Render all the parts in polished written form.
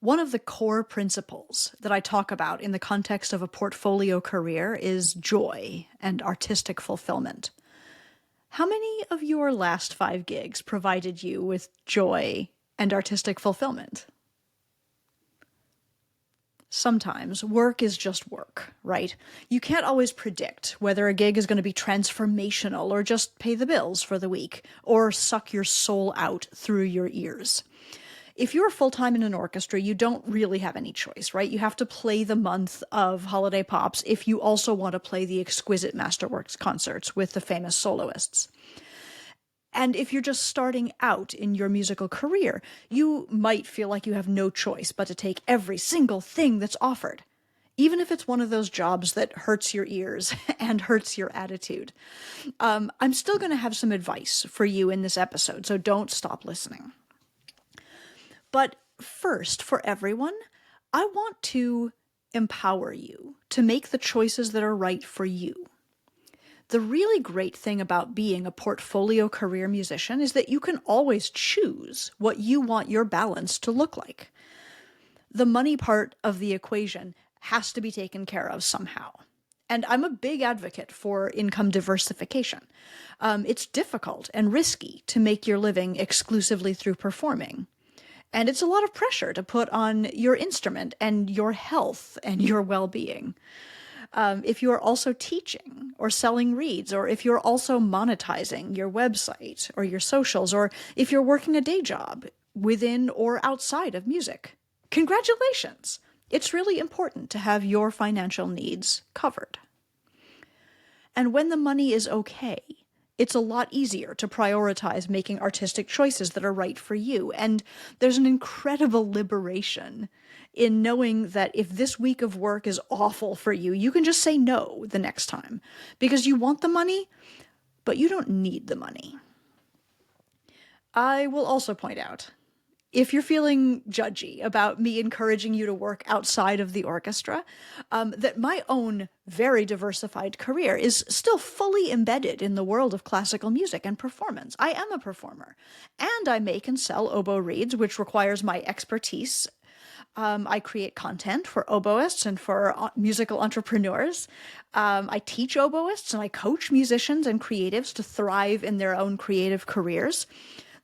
One of the core principles that I talk about in the context of a portfolio career is joy and artistic fulfillment. How many of your last 5 gigs provided you with joy and artistic fulfillment? Sometimes work is just work, right? You can't always predict whether a gig is going to be transformational or just pay the bills for the week or suck your soul out through your ears. If you're full-time in an orchestra, you don't really have any choice, right? You have to play the month of holiday pops if you also want to play the exquisite masterworks concerts with the famous soloists. And if you're just starting out in your musical career, you might feel like you have no choice but to take every single thing that's offered, even if it's one of those jobs that hurts your ears and hurts your attitude. I'm still going to have some advice for you in this episode, so don't stop listening. But first, for everyone, I want to empower you to make the choices that are right for you. The really great thing about being a portfolio career musician is that you can always choose what you want your balance to look like. The money part of the equation has to be taken care of somehow. And I'm a big advocate for income diversification. It's difficult and risky to make your living exclusively through performing. And it's a lot of pressure to put on your instrument and your health and your well-being. If you are also teaching or selling reeds, or if you're also monetizing your website or your socials, or if you're working a day job within or outside of music, congratulations! It's really important to have your financial needs covered. And when the money is okay, it's a lot easier to prioritize making artistic choices that are right for you. And there's an incredible liberation in knowing that if this week of work is awful for you, you can just say no the next time because you want the money, but you don't need the money. I will also point out, if you're feeling judgy about me encouraging you to work outside of the orchestra, that my own very diversified career is still fully embedded in the world of classical music and performance. I am a performer, and I make and sell oboe reeds, which requires my expertise. I create content for oboists and for musical entrepreneurs. I teach oboists and I coach musicians and creatives to thrive in their own creative careers.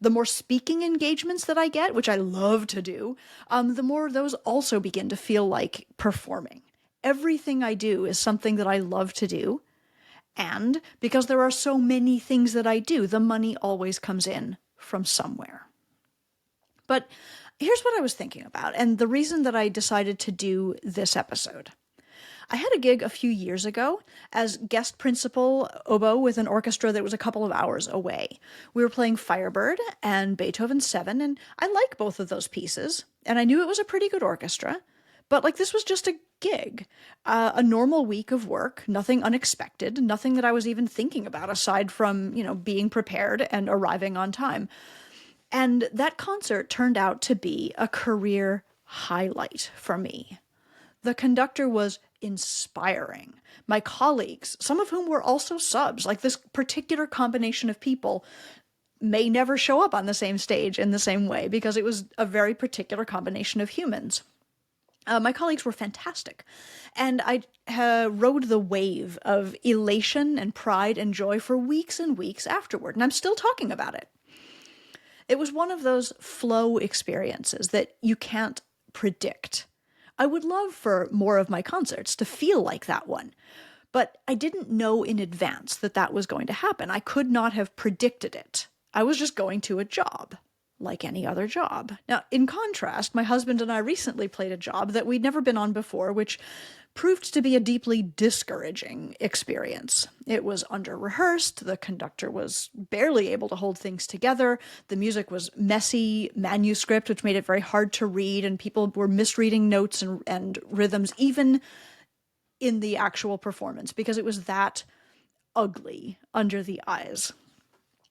The more speaking engagements that I get, which I love to do, the more those also begin to feel like performing. Everything I do is something that I love to do. And because there are so many things that I do, the money always comes in from somewhere. But here's what I was thinking about, and the reason that I decided to do this episode. I had a gig a few years ago as guest principal oboe with an orchestra that was a couple of hours away. We were playing Firebird and Beethoven 7, and I like both of those pieces, and I knew it was a pretty good orchestra, but this was just a gig, a normal week of work, nothing unexpected, nothing that I was even thinking about aside from, being prepared and arriving on time. And that concert turned out to be a career highlight for me. The conductor was inspiring. My colleagues, some of whom were also subs, this particular combination of people may never show up on the same stage in the same way because it was a very particular combination of humans. My colleagues were fantastic, and I rode the wave of elation and pride and joy for weeks and weeks afterward, and I'm still talking about it. It was one of those flow experiences that you can't predict. I would love for more of my concerts to feel like that one, but I didn't know in advance that that was going to happen. I could not have predicted it. I was just going to a job, like any other job. Now, in contrast, my husband and I recently played a job that we'd never been on before, which proved to be a deeply discouraging experience. It was under-rehearsed, the conductor was barely able to hold things together, the music was messy manuscript, which made it very hard to read, and people were misreading notes and rhythms, even in the actual performance, because it was that ugly under the eyes.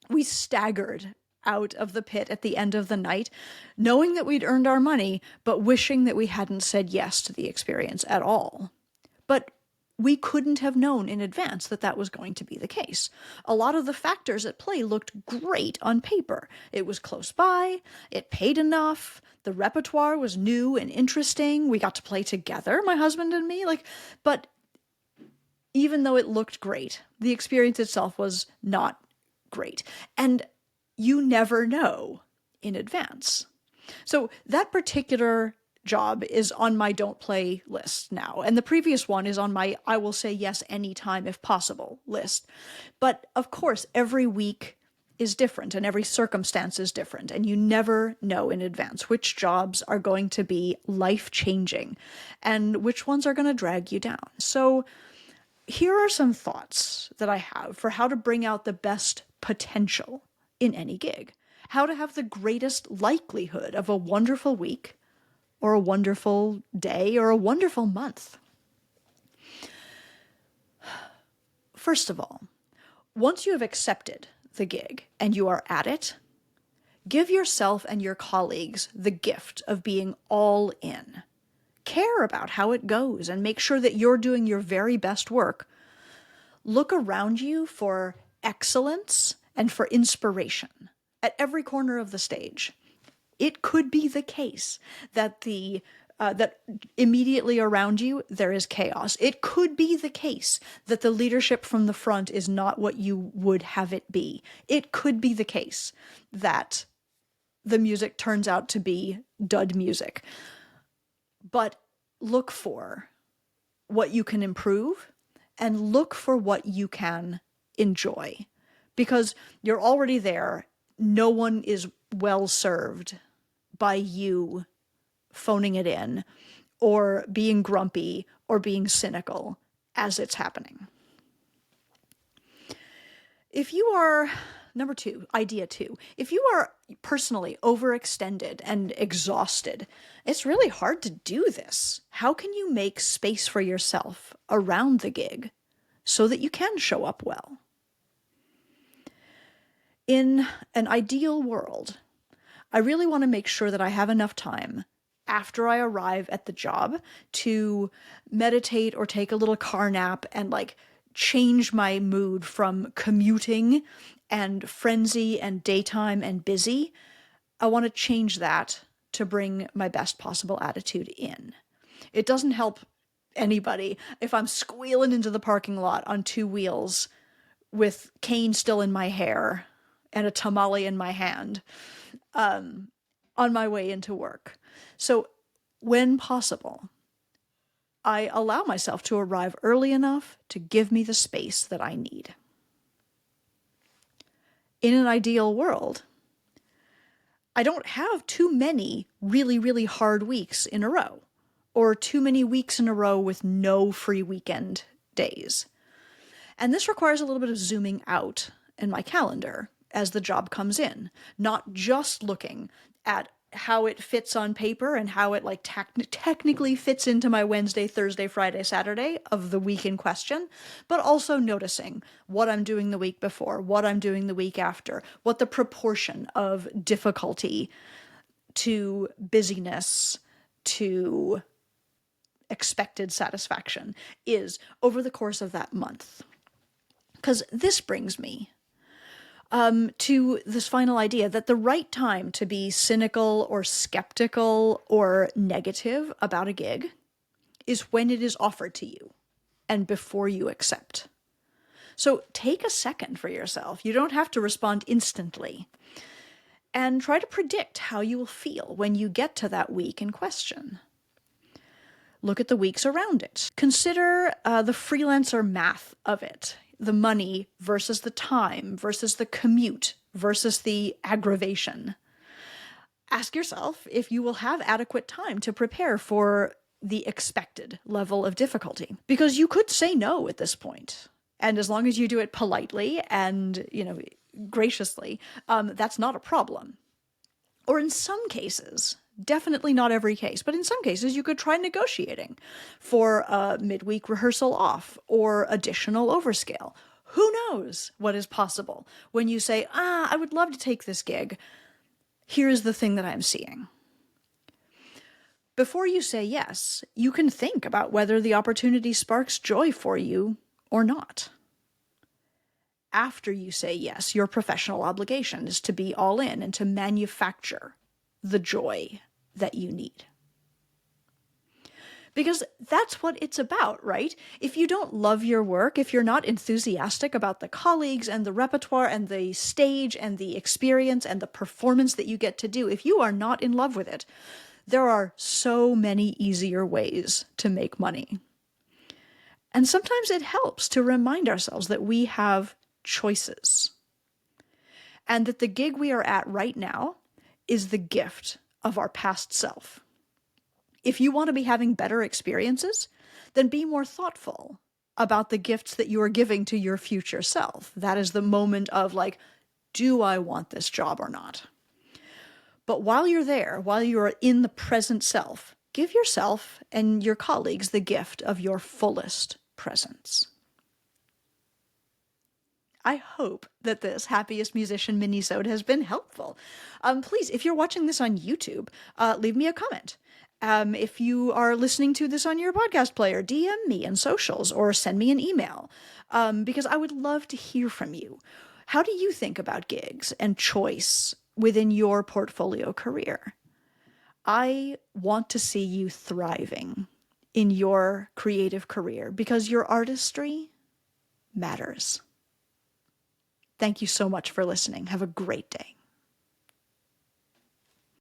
We staggered out of the pit at the end of the night, knowing that we'd earned our money, but wishing that we hadn't said yes to the experience at all. But we couldn't have known in advance that that was going to be the case. A lot of the factors at play looked great on paper. It was close by, it paid enough, the repertoire was new and interesting, we got to play together, my husband and me, but even though it looked great, the experience itself was not great. And you never know in advance. So that particular job is on my don't play list now. And the previous one is on my I will say yes anytime if possible list. But of course, every week is different and every circumstance is different. And you never know in advance which jobs are going to be life-changing and which ones are going to drag you down. So here are some thoughts that I have for how to bring out the best potential in any gig. How to have the greatest likelihood of a wonderful week or a wonderful day or a wonderful month. First of all, once you have accepted the gig and you are at it, give yourself and your colleagues the gift of being all in. Care about how it goes and make sure that you're doing your very best work. Look around you for excellence and for inspiration at every corner of the stage. It could be the case that that immediately around you there is chaos. It could be the case that the leadership from the front is not what you would have it be. It could be the case that the music turns out to be dud music. But look for what you can improve and look for what you can enjoy. Because you're already there. No one is well served by you phoning it in or being grumpy or being cynical as it's happening. If you are, number two, idea two, if you are personally overextended and exhausted, it's really hard to do this. How can you make space for yourself around the gig so that you can show up well? In an ideal world, I really want to make sure that I have enough time after I arrive at the job to meditate or take a little car nap and change my mood from commuting and frenzy and daytime and busy. I want to change that to bring my best possible attitude in. It doesn't help anybody if I'm squealing into the parking lot on two wheels with cane still in my hair and a tamale in my hand on my way into work. So when possible, I allow myself to arrive early enough to give me the space that I need. In an ideal world, I don't have too many really, really hard weeks in a row, or too many weeks in a row with no free weekend days. And this requires a little bit of zooming out in my calendar as the job comes in, not just looking at how it fits on paper and how it technically fits into my Wednesday, Thursday, Friday, Saturday of the week in question, but also noticing what I'm doing the week before, what I'm doing the week after, what the proportion of difficulty to busyness to expected satisfaction is over the course of that month. Because this brings me to this final idea that the right time to be cynical or skeptical or negative about a gig is when it is offered to you and before you accept. So take a second for yourself. You don't have to respond instantly. And try to predict how you will feel when you get to that week in question. Look at the weeks around it. Consider the freelancer math of it. The money versus the time versus the commute versus the aggravation. Ask yourself if you will have adequate time to prepare for the expected level of difficulty. Because you could say no at this point. And as long as you do it politely and, graciously, that's not a problem. Or in some cases, definitely not every case, but in some cases you could try negotiating for a midweek rehearsal off or additional overscale. Who knows what is possible when you say, I would love to take this gig. Here's the thing that I'm seeing. Before you say yes, you can think about whether the opportunity sparks joy for you or not. After you say yes, your professional obligation is to be all in and to manufacture the joy that you need. Because that's what it's about, right? If you don't love your work, if you're not enthusiastic about the colleagues and the repertoire and the stage and the experience and the performance that you get to do, if you are not in love with it, there are so many easier ways to make money. And sometimes it helps to remind ourselves that we have choices. And that the gig we are at right now is the gift of our past self. If you want to be having better experiences, then be more thoughtful about the gifts that you are giving to your future self. That is the moment of like, do I want this job or not? But while you're there, while you're in the present self, give yourself and your colleagues the gift of your fullest presence. I hope that this Happiest Musician Minisode has been helpful. Please, if you're watching this on YouTube, leave me a comment. If you are listening to this on your podcast player, DM me in socials or send me an email, because I would love to hear from you. How do you think about gigs and choice within your portfolio career? I want to see you thriving in your creative career because your artistry matters. Thank you so much for listening. Have a great day.